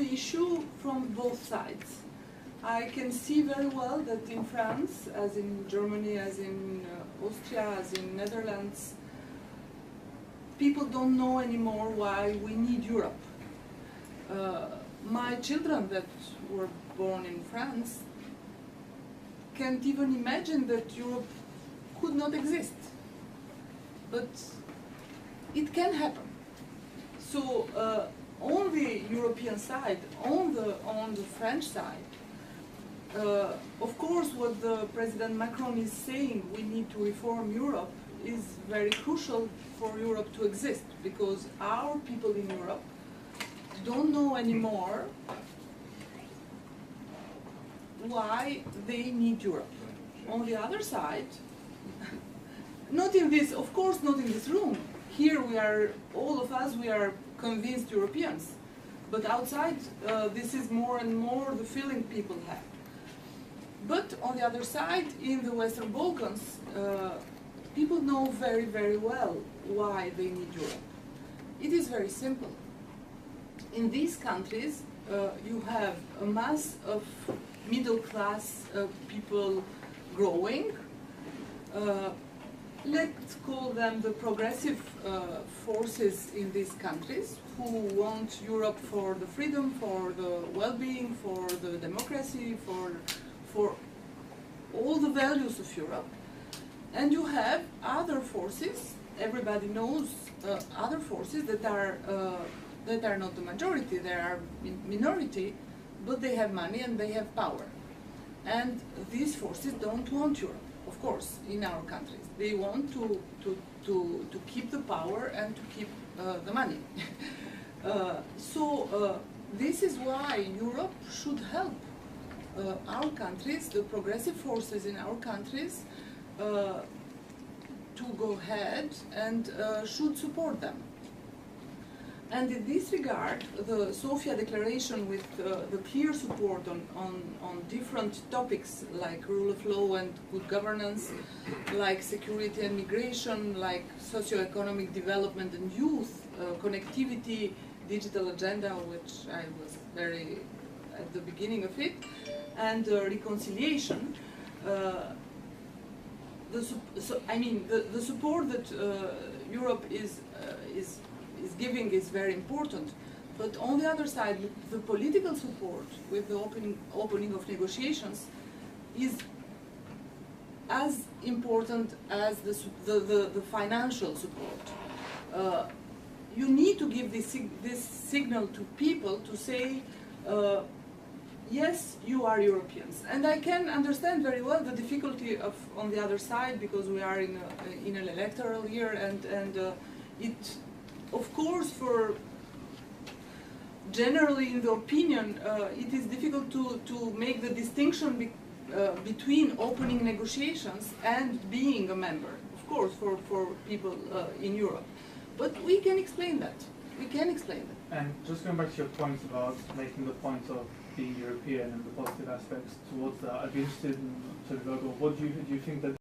the issue from both sides. I can see very well that in France, as in Germany, as in Austria, as in Netherlands, people don't know anymore why we need Europe. My children that were born in France can't even imagine that Europe could not exist. But it can happen. So on the European side, on the French side, of course what the President Macron is saying, we need to reform Europe, is very crucial for Europe to exist, because our people in Europe don't know anymore why they need Europe. On the other side, not in this, of course not in this room. Here we are, all of us, we are convinced Europeans. But outside, this is more and more the feeling people have. But on the other side, in the Western Balkans, people know very, very well why they need Europe. It is very simple. In these countries, you have a mass of middle-class people growing. Let's call them the progressive forces in these countries who want Europe for the freedom, for the well-being, for the democracy, for all the values of Europe. And you have other forces, everybody knows other forces that are not the majority, they are minority, but they have money and they have power. And these forces don't want Europe, of course, in our countries. They want to keep the power and to keep the money. So this is why Europe should help our countries, the progressive forces in our countries, to go ahead and should support them. And in this regard, the Sofia Declaration, with the clear support on different topics like rule of law and good governance, like security and migration, like socio-economic development and youth, connectivity, digital agenda, which I was very at the beginning of it, and reconciliation. The support that Europe is giving is very important, but on the other side, the political support with the opening of negotiations is as important as the financial support. You need to give this signal to people to say, yes, you are Europeans. And I can understand very well the difficulty on the other side, because we are in an electoral year, and it, of course, for generally in the opinion, it is difficult to make the distinction between opening negotiations and being a member, of course, for people in Europe. But we can explain that. We can explain that. And just going back to your point about making the point of being European and the positive aspects towards that, I'd be interested in, what do you think that